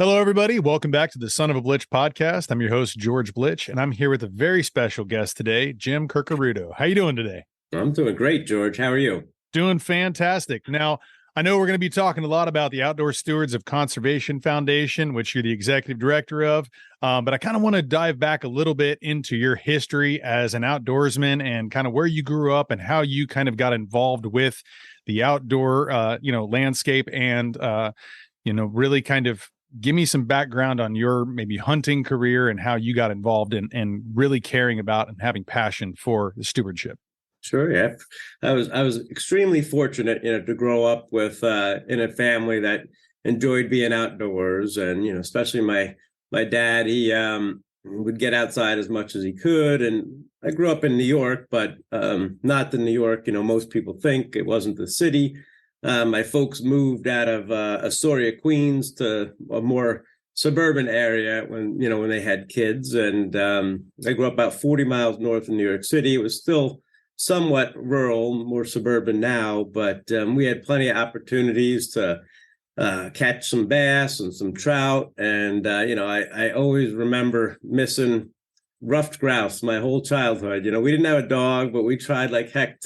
Hello, everybody. Welcome back to the Son of a Blitch podcast. I'm your host, George Blitch, and I'm here with a very special guest today, Jim Curcuruto. How you doing today? I'm doing great, George. How are you? Doing fantastic. Now, I know we're going to be talking a lot about the Outdoor Stewards of Conservation Foundation, which you're the executive director of, but I kind of want to dive back a little bit into your history as an outdoorsman and kind of where you grew up and how you kind of got involved with the outdoor, landscape and, really kind of give me some background on your maybe hunting career and how you got involved in really caring about and having passion for the stewardship. Sure, yeah. I was extremely fortunate, to grow up with in a family that enjoyed being outdoors, and especially my dad. He would get outside as much as he could, and I grew up in New York, but not the New York most people think. It wasn't the city. My folks moved out of Astoria, Queens, to a more suburban area when they had kids, and I grew up about 40 miles north of New York City. It was still somewhat rural, more suburban now, but we had plenty of opportunities to catch some bass and some trout. And, I always remember missing ruffed grouse my whole childhood. We didn't have a dog, but we tried like heck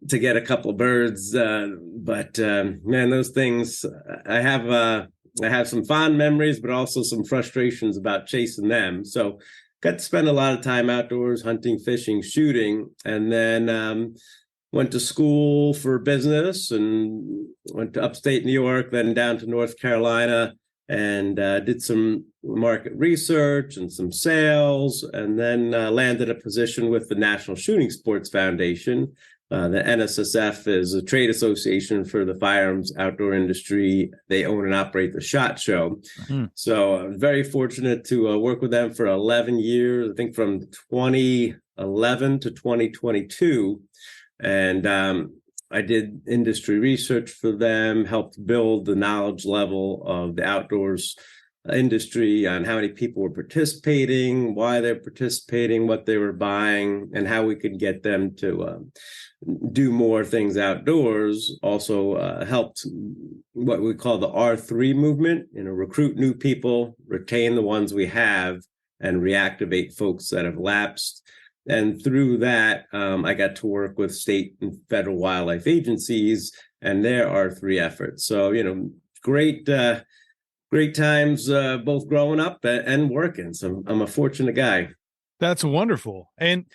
to get a couple of birds. But man, those things, I have some fond memories, but also some frustrations about chasing them. So got to spend a lot of time outdoors, hunting, fishing, shooting, and then went to school for business and went to upstate New York, then down to North Carolina, and did some market research and some sales, and then landed a position with the National Shooting Sports Foundation. The NSSF is a trade association for the firearms outdoor industry. They own and operate the SHOT Show. Mm-hmm. So I was very fortunate to work with them for 11 years, I think from 2011 to 2022. And I did industry research for them, helped build the knowledge level of the outdoors industry on how many people were participating, why they're participating, what they were buying, and how we could get them to do more things outdoors. Also helped what we call the R3 movement, recruit new people, retain the ones we have, and reactivate folks that have lapsed. And through that, I got to work with state and federal wildlife agencies and their R3 efforts. So, great times, both growing up and working. So I'm a fortunate guy. That's wonderful. And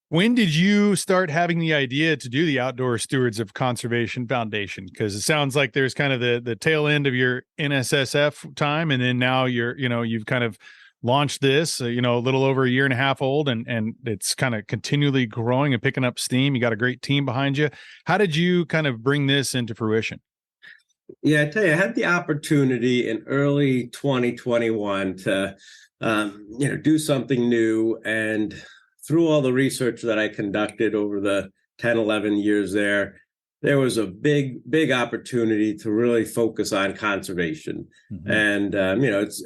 when did you start having the idea to do the Outdoor Stewards of Conservation Foundation? Because it sounds like there's kind of the tail end of your NSSF time, and then now you've kind of launched this, a little over a year and a half old, and it's kind of continually growing and picking up steam. You got a great team behind you. How did you kind of bring this into fruition? Yeah, I tell you, I had the opportunity in early 2021 to, do something new. And through all the research that I conducted over the 10, 11 years there was a big opportunity to really focus on conservation. Mm-hmm. And,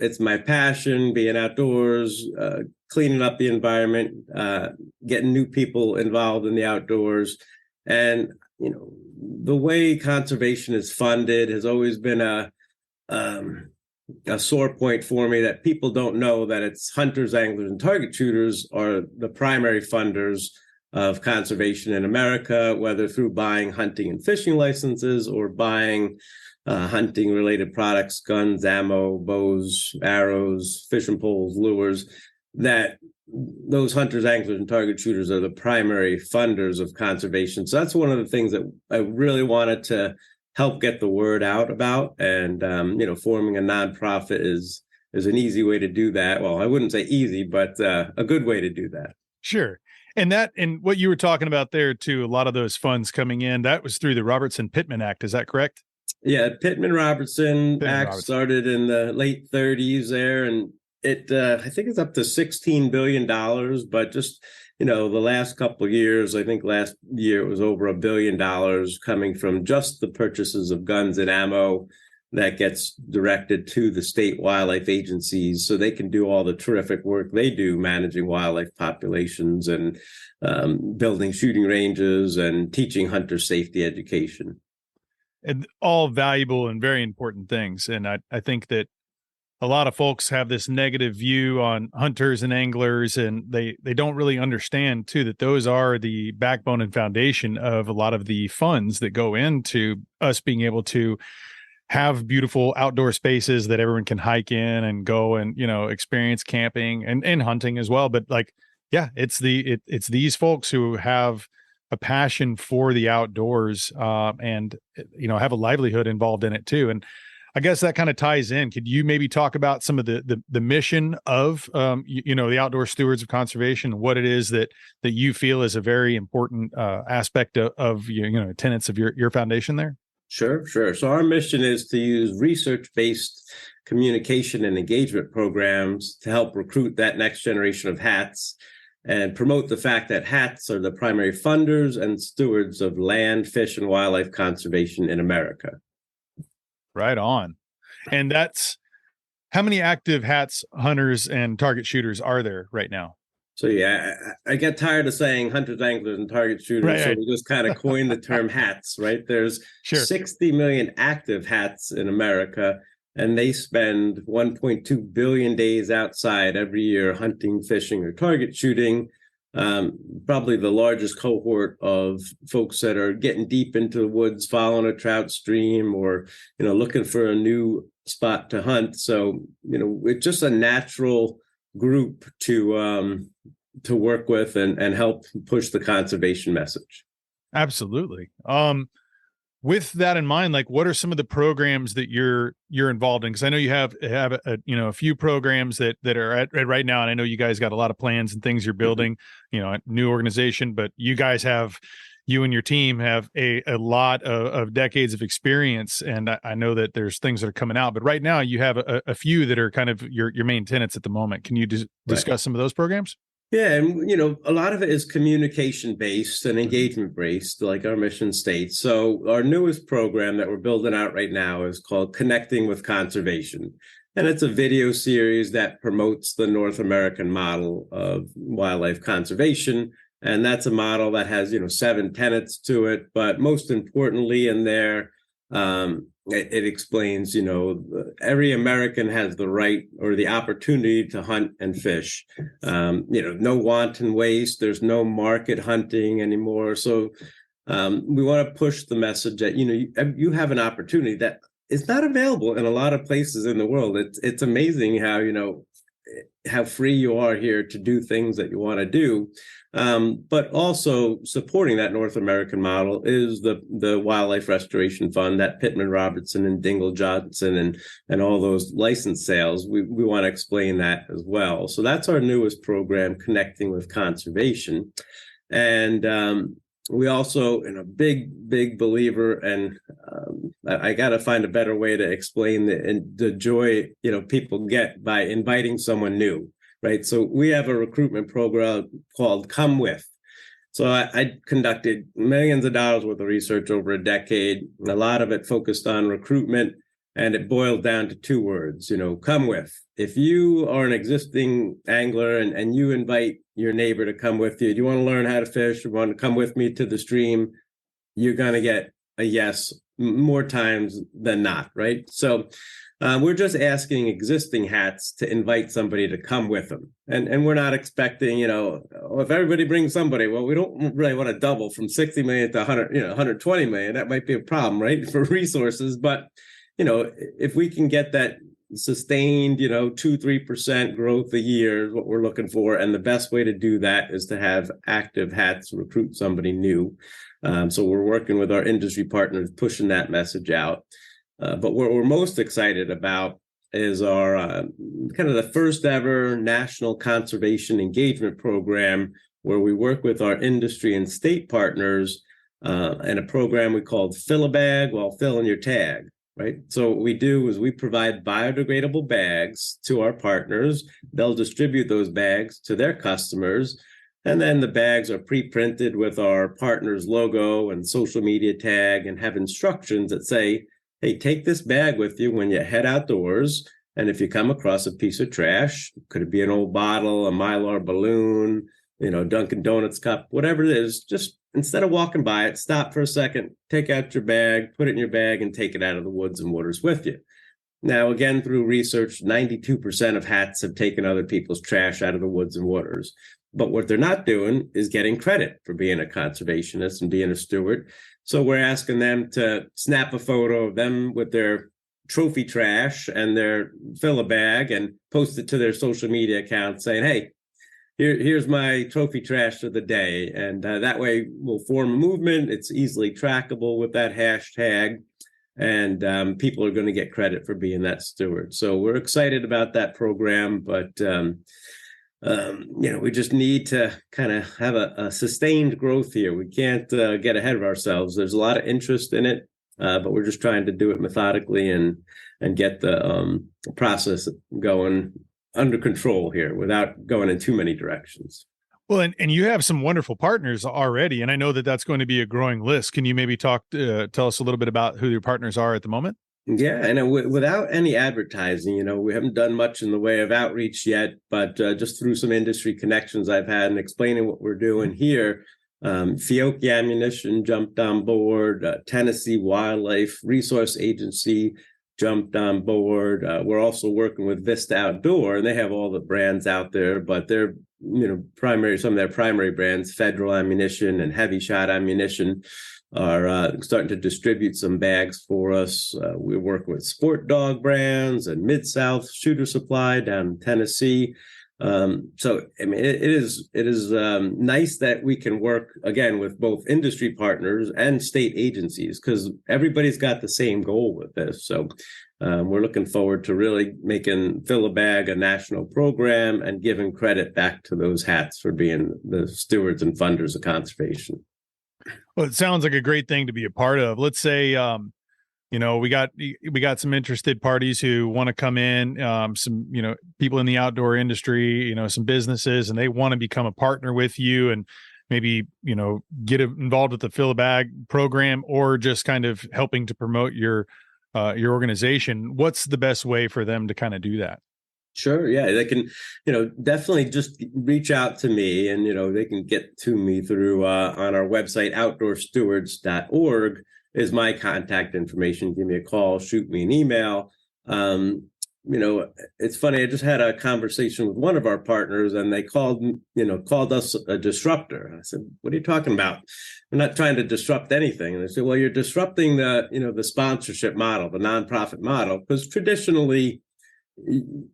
it's my passion, being outdoors, cleaning up the environment, getting new people involved in the outdoors. And, the way conservation is funded has always been a sore point for me, that people don't know that it's hunters, anglers, and target shooters are the primary funders of conservation in America, whether through buying hunting and fishing licenses or buying hunting related products, guns, ammo, bows, arrows, fishing poles, lures, that those hunters, anglers, and target shooters are the primary funders of conservation. So that's one of the things that I really wanted to help get the word out about. And, forming a nonprofit is an easy way to do that. Well, I wouldn't say easy, but a good way to do that. Sure. And what you were talking about there too, a lot of those funds coming in, that was through the Robertson-Pittman Act. Is that correct? Yeah. Pittman-Robertson Act started in the late 30s there, and it, I think it's up to $16 billion, but just, the last couple of years, I think last year it was over $1 billion coming from just the purchases of guns and ammo that gets directed to the state wildlife agencies so they can do all the terrific work they do managing wildlife populations and building shooting ranges and teaching hunter safety education. And all valuable and very important things. And I think that a lot of folks have this negative view on hunters and anglers, and they don't really understand too that those are the backbone and foundation of a lot of the funds that go into us being able to have beautiful outdoor spaces that everyone can hike in and go and, experience camping and hunting as well. But like, yeah, it's these folks who have a passion for the outdoors, and have a livelihood involved in it too. And I guess that kind of ties in. Could you maybe talk about some of the mission of the Outdoor Stewards of Conservation, what it is that you feel is a very important aspect of tenets of your foundation there? Sure. So our mission is to use research-based communication and engagement programs to help recruit that next generation of hats and promote the fact that hats are the primary funders and stewards of land, fish, and wildlife conservation in America. Right on. And that's how many active hats, hunters, and target shooters are there right now? So yeah, I get tired of saying hunters, anglers, and target shooters. Right. So we just kind of coined the term hats, right? There's 60 million active hats in America, and they spend 1.2 billion days outside every year hunting, fishing, or target shooting. Probably the largest cohort of folks that are getting deep into the woods, following a trout stream, or looking for a new spot to hunt. So it's just a natural group to work with and help push the conservation message. Absolutely. With that in mind, like, what are some of the programs that you're involved in? Because I know you have a few programs that are at right now, and I know you guys got a lot of plans and things you're building. A new organization, but you and your team have a lot of decades of experience, and I know that there's things that are coming out. But right now, you have a few that are kind of your main tenets at the moment. Can you discuss some of those programs? Yeah, and a lot of it is communication based and engagement based, like our mission states. So our newest program that we're building out right now is called Connecting with Conservation. And it's a video series that promotes the North American model of wildlife conservation. And that's a model that has, 7 tenets to it. But most importantly in there, it explains, every American has the right or the opportunity to hunt and fish. No wanton waste. There's no market hunting anymore. So we want to push the message that, you have an opportunity that is not available in a lot of places in the world. It's amazing how free you are here to do things that you want to do. But also supporting that North American model is the Wildlife Restoration Fund, that Pittman Robertson and Dingle Johnson and all those license sales. We want to explain that as well. So that's our newest program, Connecting with Conservation. And we also, a big believer, and I got to find a better way to explain the joy people get by inviting someone new. Right. So we have a recruitment program called Come With. So I conducted millions of dollars worth of research over a decade. A lot of it focused on recruitment, and it boiled down to 2 words, come with. If you are an existing angler and you invite your neighbor to come with you, do you want to learn how to fish? You want to come with me to the stream? You're going to get a yes more times than not. Right. So we're just asking existing hats to invite somebody to come with them. And we're not expecting, if everybody brings somebody, well, we don't really want to double from 60 million to 120 million. That might be a problem, right, for resources. But, if we can get that sustained, 2-3% growth a year is what we're looking for. And the best way to do that is to have active hats recruit somebody new. So we're working with our industry partners, pushing that message out. But what we're most excited about is our kind of the first ever national conservation engagement program, where we work with our industry and state partners in a program we called Fill a Bag While Filling Your Tag. Right. So what we do is we provide biodegradable bags to our partners. They'll distribute those bags to their customers. And then the bags are pre-printed with our partner's logo and social media tag, and have instructions that say, hey, take this bag with you when you head outdoors. And if you come across a piece of trash, could it be an old bottle, a Mylar balloon, Dunkin' Donuts cup, whatever it is, just instead of walking by it, stop for a second, take out your bag, put it in your bag, and take it out of the woods and waters with you. Now, again, through research, 92% of hats have taken other people's trash out of the woods and waters. But what they're not doing is getting credit for being a conservationist and being a steward. So we're asking them to snap a photo of them with their trophy trash and their fill a bag and post it to their social media account saying, hey, here's my trophy trash of the day. And that way we'll form a movement. It's easily trackable with that hashtag. And people are going to get credit for being that steward. So we're excited about that program, but we just need to kind of have a sustained growth here. We can't get ahead of ourselves. There's a lot of interest in it, but we're just trying to do it methodically and get the process going under control here without going in too many directions. Well, and you have some wonderful partners already, and I know that that's going to be a growing list. Can you maybe tell us a little bit about who your partners are at the moment? Yeah, and without any advertising, we haven't done much in the way of outreach yet, but just through some industry connections I've had and explaining what we're doing here, Fiocchi Ammunition jumped on board, Tennessee Wildlife Resource Agency jumped on board. We're also working with Vista Outdoor, and they have all the brands out there, but they're some of their primary brands, Federal Ammunition and Heavy Shot Ammunition, are starting to distribute some bags for us. We're working with Sport Dog brands and Mid-South Shooter Supply down in Tennessee. So I mean, it is nice that we can work again with both industry partners and state agencies, because everybody's got the same goal with this. So we're looking forward to really making Fill a Bag a national program and giving credit back to those hats for being the stewards and funders of conservation. Well, it sounds like a great thing to be a part of. Let's say, we got some interested parties who want to come in, some, people in the outdoor industry, some businesses, and they want to become a partner with you and maybe, get involved with the Fill a Bag program or just kind of helping to promote your organization. What's the best way for them to kind of do that? Sure. Yeah, they can, definitely just reach out to me, and, they can get to me through on our website, outdoorstewards.org is my contact information. Give me a call, shoot me an email. It's funny. I just had a conversation with one of our partners, and they called us a disruptor. I said, what are you talking about? We're not trying to disrupt anything. And they said, well, you're disrupting the sponsorship model, the nonprofit model, because traditionally,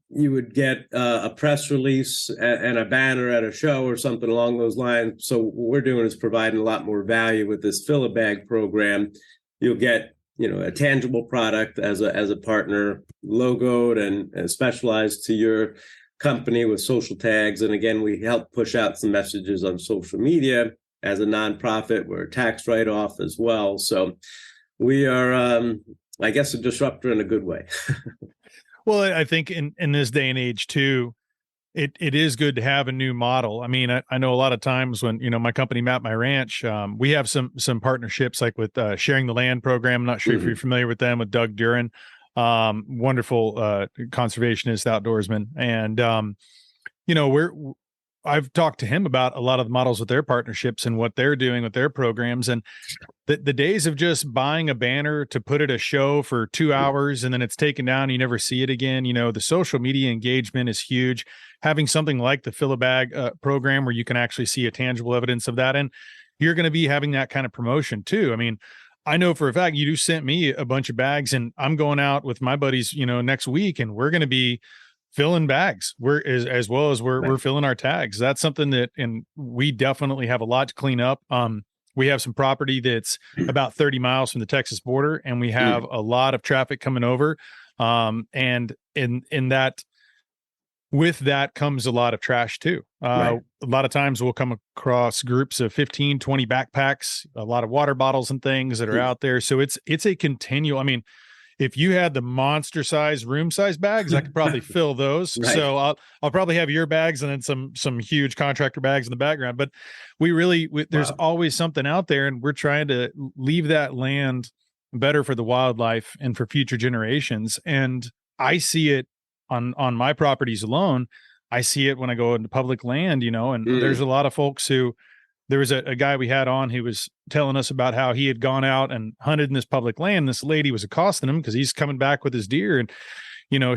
you would get a press release and a banner at a show or something along those lines. So what we're doing is providing a lot more value with this Fill a Bag program. You'll get, a tangible product as a partner, logoed and specialized to your company with social tags. And again, we help push out some messages on social media. As a nonprofit, we're a tax write-off as well. So we are, I guess, a disruptor in a good way. Well, I think in this day and age too, it is good to have a new model. I mean, I know a lot of times when, my company Map My Ranch, we have some partnerships like with Sharing the Land program. I'm not sure if you're familiar with them, with Doug Duran, wonderful conservationist outdoorsman. And, I've talked to him about a lot of the models with their partnerships and what they're doing with their programs. And the days of just buying a banner to put at a show for 2 hours and then it's taken down, you never see it again. The social media engagement is huge. Having something like the Fill a Bag program where you can actually see a tangible evidence of that. And you're going to be having that kind of promotion too. I mean, I know for a fact you sent me a bunch of bags, and I'm going out with my buddies, next week, and we're going to be filling bags. We're as well as we're filling our tags. That's something that, and we definitely have a lot to clean up. We have some property that's about 30 miles from the Texas border, and we have a lot of traffic coming over. And in that, with that comes a lot of trash too. A lot of times we'll come across groups of 15, 20 backpacks, a lot of water bottles and things that are out there. So it's a continual, I mean, if you had the monster size room size bags, I could probably fill those. Right. So I'll probably have your bags and then some huge contractor bags in the background. But there's always something out there, and we're trying to leave that land better for the wildlife and for future generations. And I see it on my properties alone. I see it when I go into public land, and there's a lot of folks who there was a guy we had on who was telling us about how he had gone out and hunted in this public land. This lady was accosting him because he's coming back with his deer. And,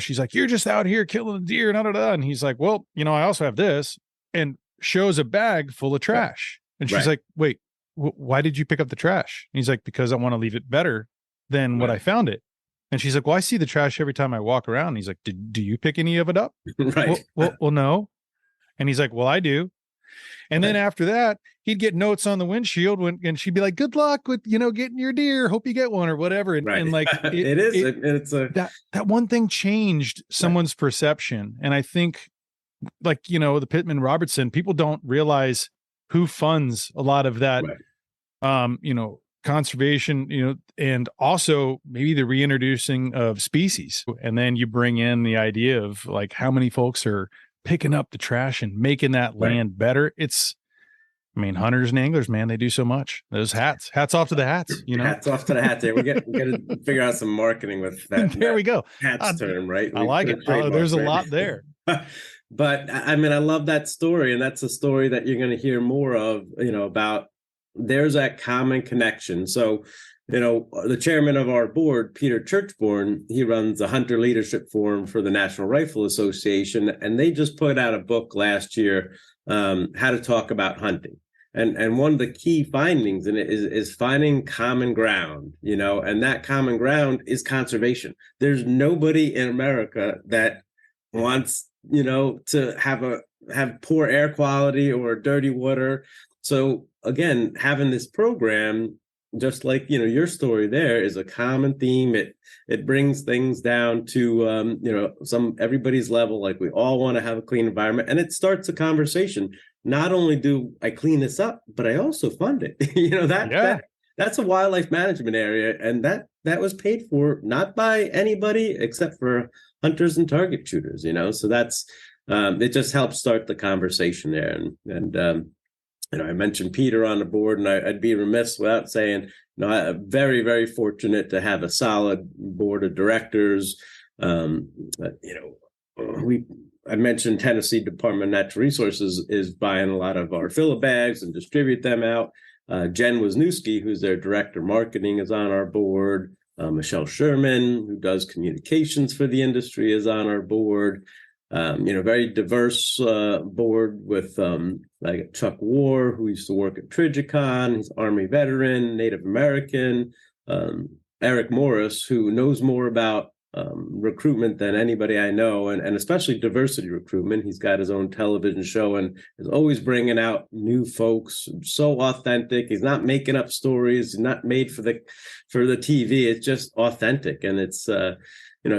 she's like, you're just out here killing a deer. And he's like, well, I also have this, and shows a bag full of trash. And she's like, wait, why did you pick up the trash? And he's like, because I want to leave it better than what I found it. And she's like, well, I see the trash every time I walk around. And he's like, do you pick any of it up? Right. Well, no. And he's like, well, I do. And then after that, he'd get notes on the windshield and she'd be like, good luck with, getting your deer. Hope you get one or whatever. And like, that one thing changed someone's perception. And I think like, the Pittman Robertson, people don't realize who funds a lot of that, conservation, and also maybe the reintroducing of species. And then you bring in the idea of like how many folks are picking up the trash and making that land better. Hunters and anglers, man, they do so much. Those hats off to the hats, Hats off to the hats. Yeah, we got to figure out some marketing with that. There we go. Hats term, right? I like it. There's a lot there. But I love that story. And that's a story that you're going to hear more of, about there's that common connection. So, the chairman of our board, Peter Churchborn, he runs the Hunter Leadership Forum for the National Rifle Association. And they just put out a book last year, How to Talk About Hunting. And one of the key findings in it is finding common ground, and that common ground is conservation. There's nobody in America that wants, to have poor air quality or dirty water. So again, having this program, just like, your story there, is a common theme. It brings things down to, everybody's level. Like, we all want to have a clean environment, and it starts a conversation. Not only do I clean this up, but I also fund it. That's a wildlife management area. And that was paid for not by anybody except for hunters and target shooters, so that's, it just helps start the conversation there. And I mentioned Peter on the board, and I'd be remiss without saying, I'm very, very fortunate to have a solid board of directors. I mentioned Tennessee Department of Natural Resources is buying a lot of our filler bags and distribute them out. Jen Wisniewski, who's their director of marketing, is on our board. Michelle Sherman, who does communications for the industry, is on our board. Very diverse board with like Chuck War, who used to work at Trigicon. He's Army veteran, Native American. Eric Morris, who knows more about recruitment than anybody I know, and especially diversity recruitment. He's got his own television show and is always bringing out new folks. So authentic. He's not making up stories. He's not made for the TV. It's just authentic, and it's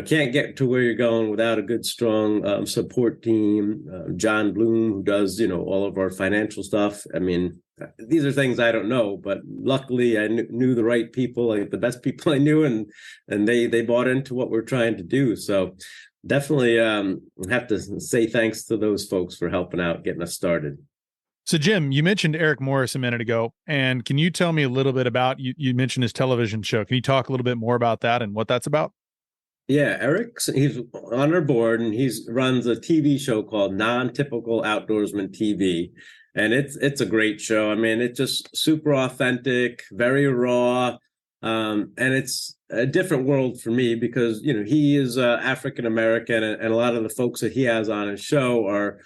can't get to where you're going without a good, strong support team. John Bloom, who does all of our financial stuff. These are things I don't know, but luckily I knew the right people, like the best people I knew, and they bought into what we're trying to do. So definitely have to say thanks to those folks for helping out, getting us started. So Jim, you mentioned Eric Morris a minute ago, and can you tell me a little bit about, you mentioned his television show. Can you talk a little bit more about that and what that's about? Yeah, he's on our board, and runs a TV show called Non-Typical Outdoorsman TV. And it's a great show. It's just super authentic, very raw. And it's a different world for me because, he is African American, and a lot of the folks that he has on his show are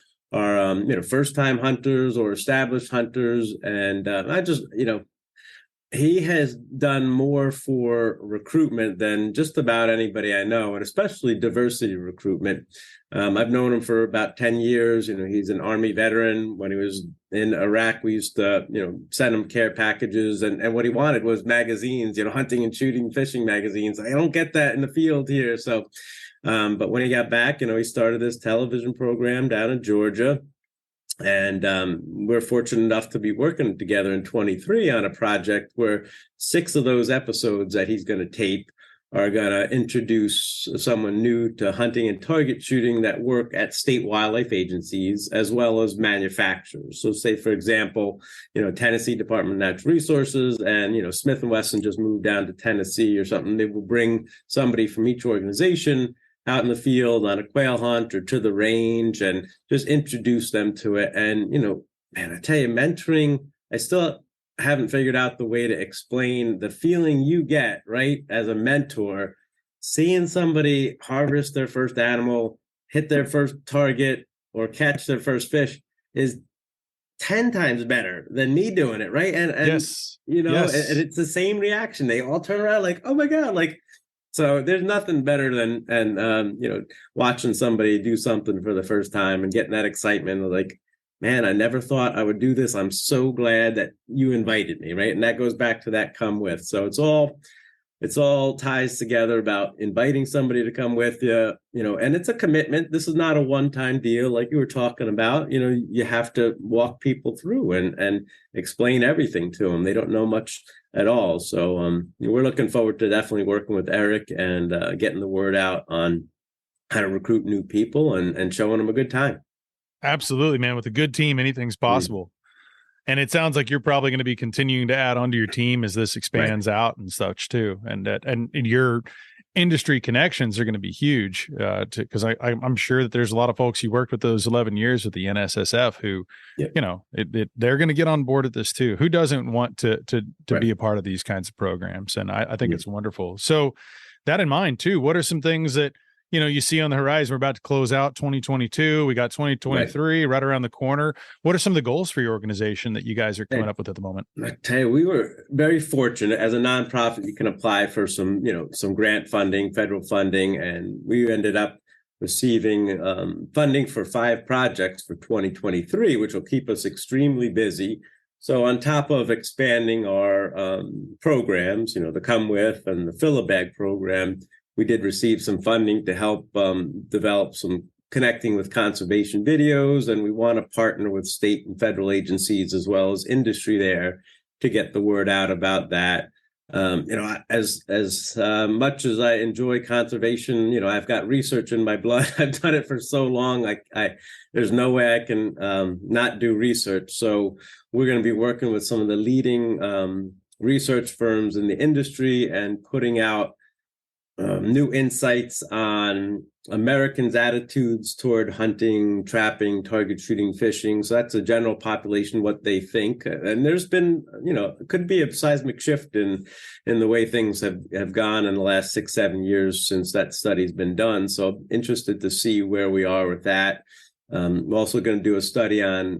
first time hunters or established hunters. And he has done more for recruitment than just about anybody I know, and especially diversity recruitment. I've known him for about 10 years. He's an Army veteran. When he was in Iraq, we used to, send him care packages. And what he wanted was magazines, hunting and shooting, fishing magazines. I don't get that in the field here. So, but when he got back, he started this television program down in Georgia. And we're fortunate enough to be working together in 23 on a project where 6 of those episodes that he's going to tape are going to introduce someone new to hunting and target shooting that work at state wildlife agencies as well as manufacturers. So say, for example, Tennessee Department of Natural Resources and, Smith & Wesson just moved down to Tennessee or something. They will bring somebody from each organization out in the field on a quail hunt or to the range and just introduce them to it. And, man, I tell you, mentoring I still haven't figured out the way to explain the feeling you get, right, as a mentor, seeing somebody harvest their first animal, hit their first target, or catch their first fish is 10 times better than me doing it, right? And Yes. you know, Yes. and it's the same reaction. They all turn around like, oh my God, like, so there's nothing better than you know, watching somebody do something for the first time and getting that excitement of like, man, I never thought I would do this. I'm so glad that you invited me, right? And that goes back to that come with. So it's all ties together about inviting somebody to come with you, you know, and it's a commitment. This is not a one-time deal like you were talking about. You know, you have to walk people through and explain everything to them. They don't know much at all. So we're looking forward to definitely working with Eric and getting the word out on how to recruit new people and showing them a good time. Absolutely, man. With a good team, anything's possible. And it sounds like you're probably going to be continuing to add onto your team as this expands out and such too. And your industry connections are going to be huge because I'm sure that there's a lot of folks you worked with those 11 years with the NSSF who, you know, they're going to get on board at this too. Who doesn't want to be a part of these kinds of programs? And I think it's wonderful. So that in mind too, what are some things that, you know, you see on the horizon? We're about to close out 2022. We got 2023 right around the corner. What are some of the goals for your organization that you guys are coming up with at the moment? I tell you, we were very fortunate as a nonprofit. You can apply for some grant funding, federal funding, and we ended up receiving funding for 5 projects for 2023, which will keep us extremely busy. So on top of expanding our programs, you know, the Come With and the Fill a Bag program, we did receive some funding to help develop some connecting with conservation videos, and we want to partner with state and federal agencies as well as industry there to get the word out about that. You know, as much as I enjoy conservation, you know, I've got research in my blood. I've done it for so long. I there's no way I can not do research. So we're going to be working with some of the leading research firms in the industry and putting out new insights on Americans' attitudes toward hunting, trapping, target shooting, fishing. So that's a general population, what they think. And there's been, you know, it could be a seismic shift in the way things have gone in the last 6-7 years since that study's been done. So I'm interested to see where we are with that. We're also going to do a study on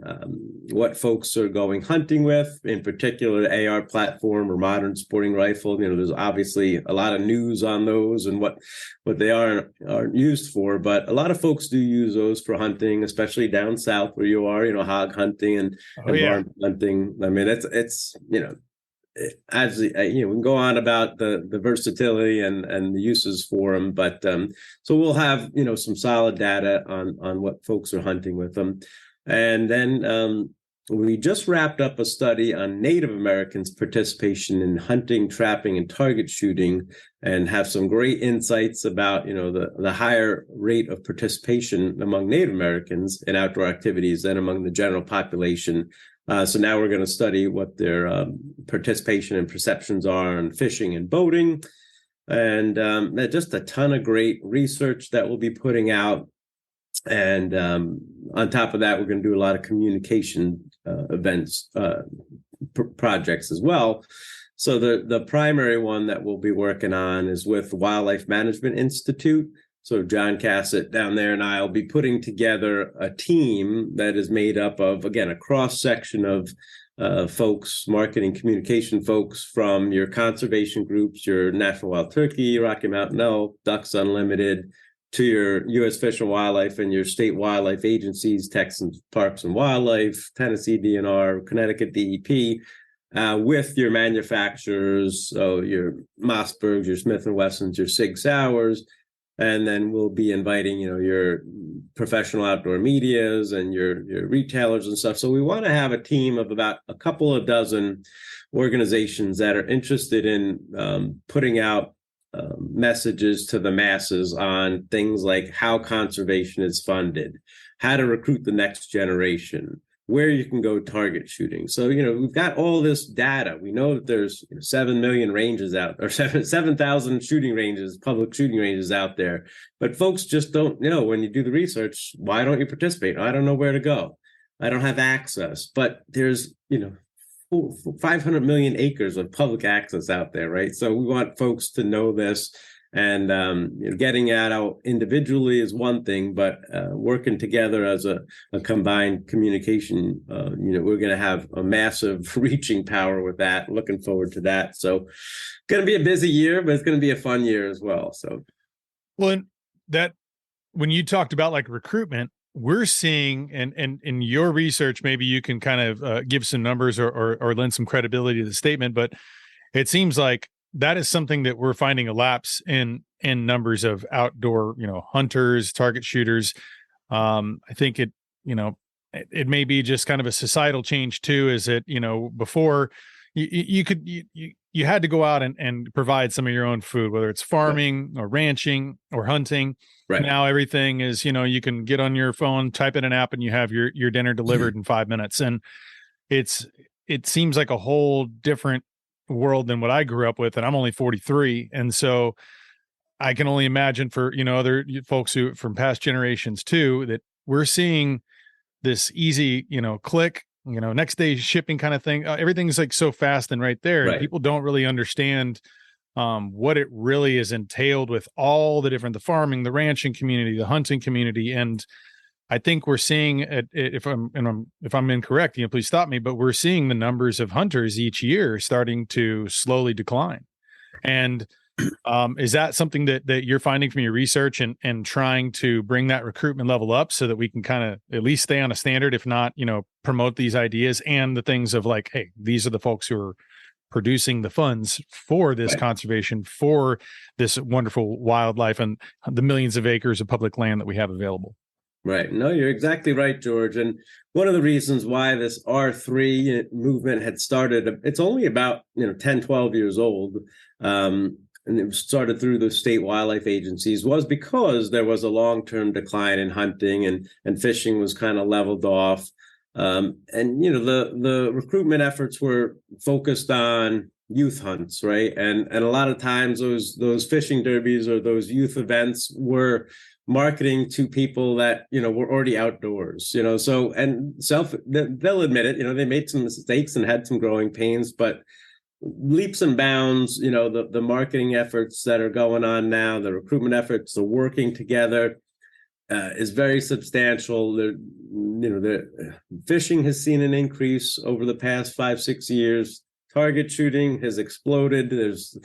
what folks are going hunting with, in particular the AR platform or modern sporting rifle. You know, there's obviously a lot of news on those and what they are used for, but a lot of folks do use those for hunting, especially down south where you are. You know, hog hunting and barn hunting. I mean, it's you know. As you know, we can go on about the versatility and the uses for them, but so we'll have, you know, some solid data on what folks are hunting with them. And then we just wrapped up a study on Native Americans' participation in hunting, trapping, and target shooting, and have some great insights about, you know, the higher rate of participation among Native Americans in outdoor activities than among the general population. So now we're going to study what their participation and perceptions are on fishing and boating, and just a ton of great research that we'll be putting out. And on top of that, we're going to do a lot of communication events, projects as well. So the primary one that we'll be working on is with Wildlife Management Institute. So John Cassett down there and I will be putting together a team that is made up of, again, a cross section of folks, marketing, communication folks from your conservation groups, your National Wild Turkey, Rocky Mountain Elk, Ducks Unlimited, to your U.S. Fish and Wildlife and your state wildlife agencies, Texas Parks and Wildlife, Tennessee DNR, Connecticut DEP, with your manufacturers, so your Mossbergs, your Smith & Wessons, your Sig Sauers. And then we'll be inviting, you know, your professional outdoor medias and your retailers and stuff. So we want to have a team of about a couple of dozen organizations that are interested in putting out messages to the masses on things like how conservation is funded, how to recruit the next generation, where you can go target shooting. So, you know, we've got all this data. We know that there's 7 million ranges out, or 7,000 shooting ranges, public shooting ranges out there. But folks just don't know when you do the research, why don't you participate? I don't know where to go. I don't have access. But there's, you know, 500 million acres of public access out there, right? So we want folks to know this. And getting that out individually is one thing, but working together as a combined communication, we're going to have a massive reaching power with that. Looking forward to that. So, going to be a busy year, but it's going to be a fun year as well. So, well, when you talked about like recruitment, we're seeing, and in your research, maybe you can kind of give some numbers or lend some credibility to the statement, but it seems like that is something that we're finding a lapse in numbers of outdoor, hunters, target shooters. I think it may be just kind of a societal change too, is that, before you had to go out and provide some of your own food, whether it's farming or ranching or hunting. Right. Now everything is, you can get on your phone, type in an app, and you have your dinner delivered in 5 minutes. And it seems like a whole different world than what I grew up with, and I'm only 43, and so I can only imagine for other folks who from past generations too, that we're seeing this easy click, next day shipping kind of thing. Everything's like so fast and right there, and people don't really understand what it really is entailed with all the farming, the ranching community, the hunting community. And I think we're seeing if I'm incorrect, please stop me, but we're seeing the numbers of hunters each year starting to slowly decline. And is that something that you're finding from your research and trying to bring that recruitment level up so that we can kind of at least stay on a standard, if not, promote these ideas and the things of like, hey, these are the folks who are producing the funds for this conservation, for this wonderful wildlife and the millions of acres of public land that we have available. Right. No, you're exactly right, George. And one of the reasons why this R3 movement had started, it's only about 10, 12 years old, and it started through the state wildlife agencies, was because there was a long-term decline in hunting and fishing was kind of leveled off. And the recruitment efforts were focused on youth hunts, right? And a lot of times those fishing derbies or those youth events were marketing to people that were already outdoors, so they'll admit it, they made some mistakes and had some growing pains, but leaps and bounds, the marketing efforts that are going on now, the recruitment efforts, the working together is very substantial. The fishing has seen an increase over the past 5-6 years. Target shooting has exploded. There's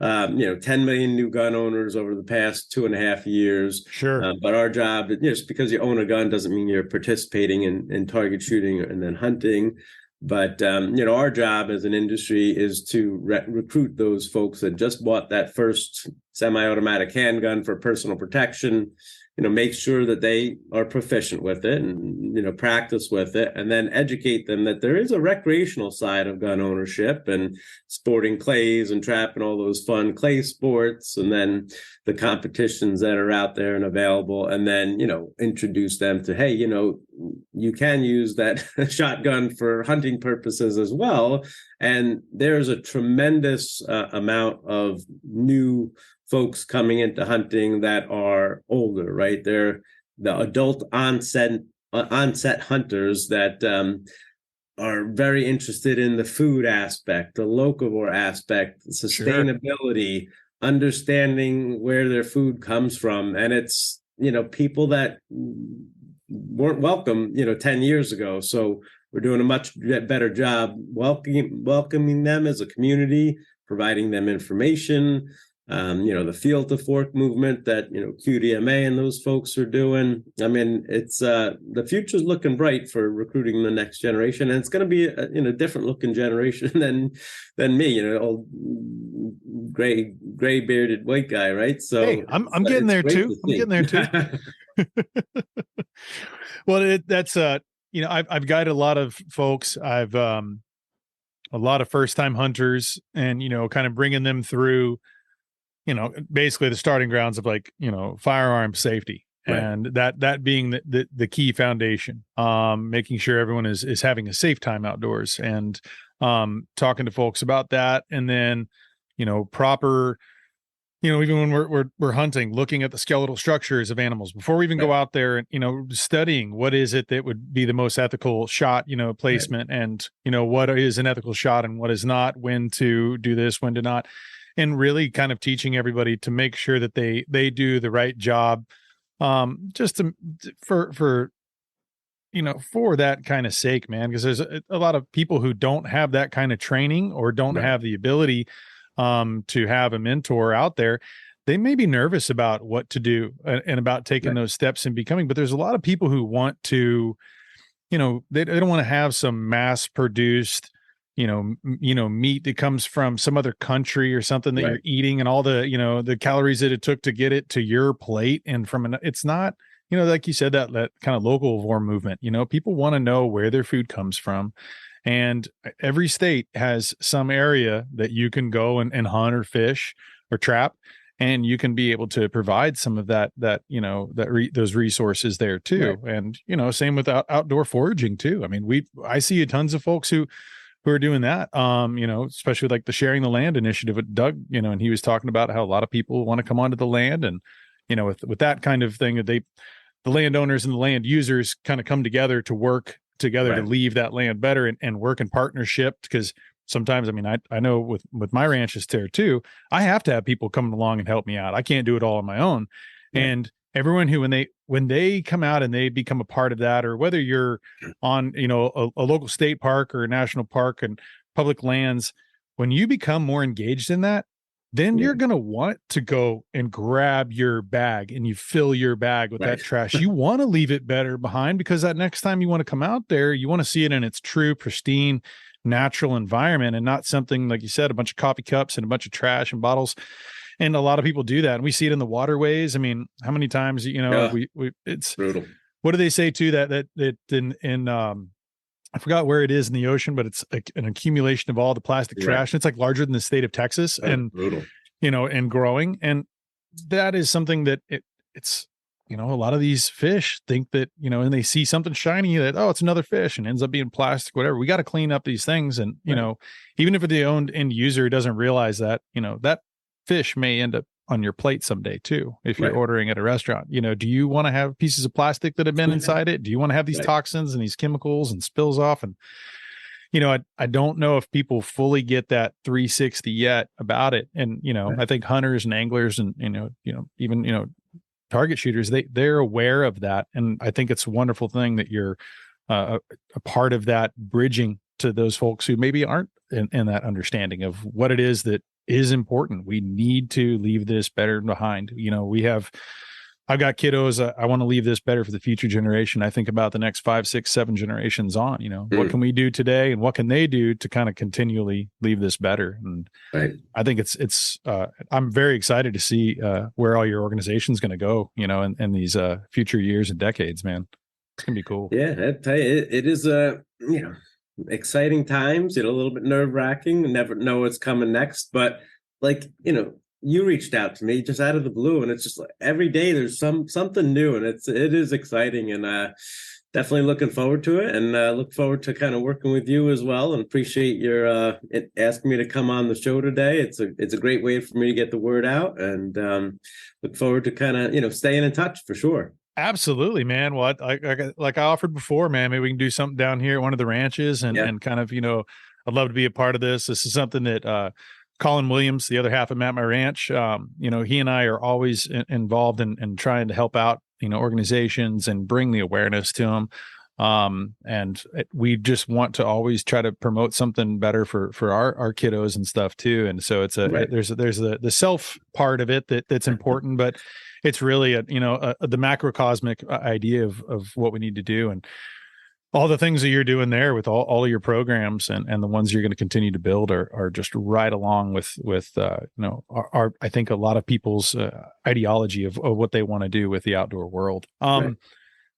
10 million new gun owners over the past 2.5 years. Sure. But our job, just because you own a gun doesn't mean you're participating in target shooting and then hunting. But, our job as an industry is to recruit those folks that just bought that first semi-automatic handgun for personal protection, make sure that they are proficient with it and, practice with it, and then educate them that there is a recreational side of gun ownership and sporting clays and trap and all those fun clay sports, and then the competitions that are out there and available, and then, introduce them to, hey, you can use that shotgun for hunting purposes as well. And there's a tremendous amount of new folks coming into hunting that are older, right? They're the adult onset hunters that are very interested in the food aspect, the locavore aspect, sustainability, understanding where their food comes from. And it's, people that weren't welcome, 10 years ago. So we're doing a much better job welcoming them as a community, providing them information. The field to fork movement that, QDMA and those folks are doing. I mean, it's the future's looking bright for recruiting the next generation. And it's going to be a different looking generation than me, old gray bearded white guy. Right. So hey, I'm getting there too. I'm getting there too. Well, that's I've guided a lot of folks. I've a lot of first time hunters and, kind of bringing them through, basically the starting grounds of like, firearm safety, right. And that being the key foundation, making sure everyone is having a safe time outdoors and, talking to folks about that. And then, proper even when we're hunting, looking at the skeletal structures of animals before we even go out there and, studying what is it that would be the most ethical shot, placement, and, what is an ethical shot and what is not, when to do this, when to not, and really kind of teaching everybody to make sure that they do the right job, just for that kind of sake, man, because there's a lot of people who don't have that kind of training or don't have the ability to have a mentor out there. They may be nervous about what to do and about taking those steps and becoming, but there's a lot of people who want to, they don't want to have some mass produced, meat that comes from some other country or something that you're eating, and all the, the calories that it took to get it to your plate. And it's not, like you said, that kind of locavore movement, people want to know where their food comes from. And every state has some area that you can go and hunt or fish or trap, and you can be able to provide some of those resources there too. And, same with outdoor foraging too. I mean, I see tons of folks who are doing that, especially like the Sharing the Land initiative with Doug, and he was talking about how a lot of people want to come onto the land, and, with that kind of thing, that the landowners and the land users kind of come together to work together to leave that land better and work in partnership. Because sometimes, I mean, I know with my ranches there too, I have to have people coming along and help me out. I can't do it all on my own. And everyone who, when they come out and they become a part of that, or whether you're on, a local state park or a national park and public lands, when you become more engaged in that, then you're going to want to go and grab your bag and you fill your bag with that trash. You want to leave it better behind, because that next time you want to come out there, you want to see it in its true, pristine, natural environment, and not something, like you said, a bunch of coffee cups and a bunch of trash and bottles. And a lot of people do that. And we see it in the waterways. I mean, how many times, it's brutal. What do they say too, that in I forgot where it is in the ocean, but it's like an accumulation of all the plastic trash. It's like larger than the state of Texas, and brutal. And growing. And that is something that it's, a lot of these fish think that, and they see something shiny that, oh, it's another fish, and ends up being plastic, whatever. We got to clean up these things. And, even if the owned end user doesn't realize that, that fish may end up on your plate someday too, if you're ordering at a restaurant. Do you want to have pieces of plastic that have been inside it? Do you want to have these toxins and these chemicals and spills off? And, I don't know if people fully get that 360 yet about it. And, I think hunters and anglers and, even, target shooters, they're aware of that. And I think it's a wonderful thing that you're a part of that, bridging to those folks who maybe aren't in that understanding of what it is that is important. We need to leave this better behind. I've got kiddos. I want to leave this better for the future generation. I think about the next 5, 6, 7 generations on, what can we do today and what can they do to kind of continually leave this better? And I think I'm very excited to see where all your organization's going to go, in these future years and decades, man. It's going to be cool. Yeah. I tell you, it is, exciting times, a little bit nerve-wracking, never know what's coming next. But you reached out to me just out of the blue, and it's just like every day there's something new, and it is exciting, and definitely looking forward to it, and look forward to kind of working with you as well, and appreciate your asking me to come on the show today. It's a great way for me to get the word out, and look forward to kind of staying in touch for sure. Absolutely, man. Well, like I offered before, man, maybe we can do something down here at one of the ranches and kind of, I'd love to be a part of this. This is something that Colin Williams, the other half of Map My Ranch, he and I are always involved in trying to help out, organizations and bring the awareness to them. And we just want to always try to promote something better for our kiddos and stuff too. And so it's there's the self part of it that's important, but it's really the macrocosmic idea of what we need to do, and all the things that you're doing there with all of your programs and the ones you're going to continue to build are just right along with our I think a lot of people's ideology of what they want to do with the outdoor world.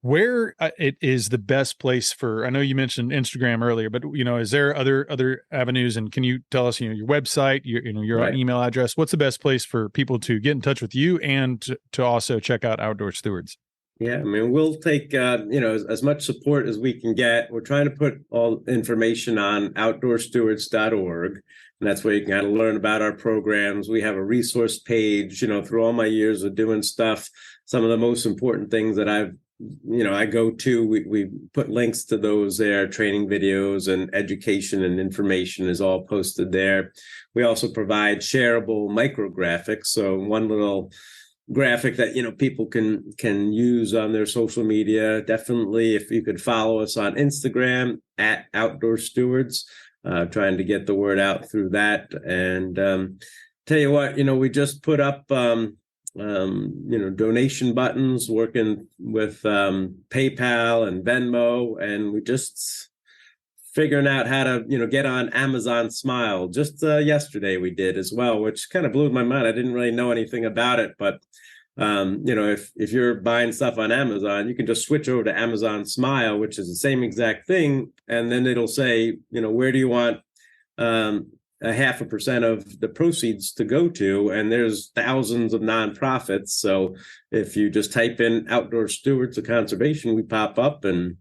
Where it is the best place for, I know you mentioned Instagram earlier, but is there other avenues, and can you tell us, your website, your email address? What's the best place for people to get in touch with you and to also check out Outdoor Stewards? Yeah, I mean, we'll take as much support as we can get. We're trying to put all information on outdoorstewards.org. And that's where you can kind of learn about our programs. We have a resource page, through all my years of doing stuff. Some of the most important things that I go to, we put links to those there, training videos and education and information is all posted there. We also provide shareable micrographics. So one little graphic that, people can use on their social media. Definitely, if you could follow us on Instagram at Outdoor Stewards, trying to get the word out through that. And tell you what, we just put up donation buttons, working with PayPal and Venmo, and we just figuring out how to get on Amazon Smile. Just yesterday we did as well, which kind of blew my mind. I didn't really know anything about it, but if you're buying stuff on Amazon, you can just switch over to Amazon Smile, which is the same exact thing, and then it'll say, where do you want 0.5% of the proceeds to go to, and there's thousands of nonprofits. So if you just type in Outdoor Stewards of Conservation, we pop up, and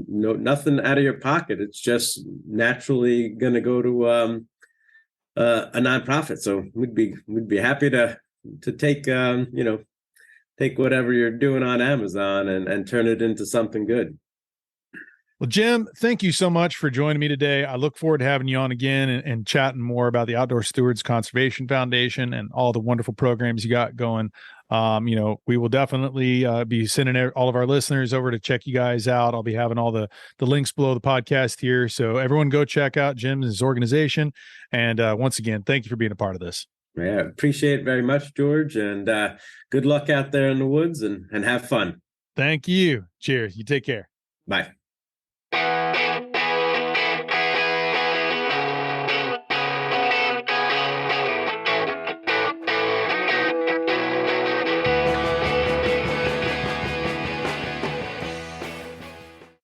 nothing out of your pocket. It's just naturally going to go to a nonprofit. So we'd be happy to take take whatever you're doing on Amazon and turn it into something good. Well, Jim, thank you so much for joining me today. I look forward to having you on again and chatting more about the Outdoor Stewards Conservation Foundation and all the wonderful programs you got going. We will definitely be sending all of our listeners over to check you guys out. I'll be having all the links below the podcast here. So everyone go check out Jim and his organization. And once again, thank you for being a part of this. Yeah, appreciate it very much, George. And good luck out there in the woods and have fun. Thank you. Cheers. You take care. Bye.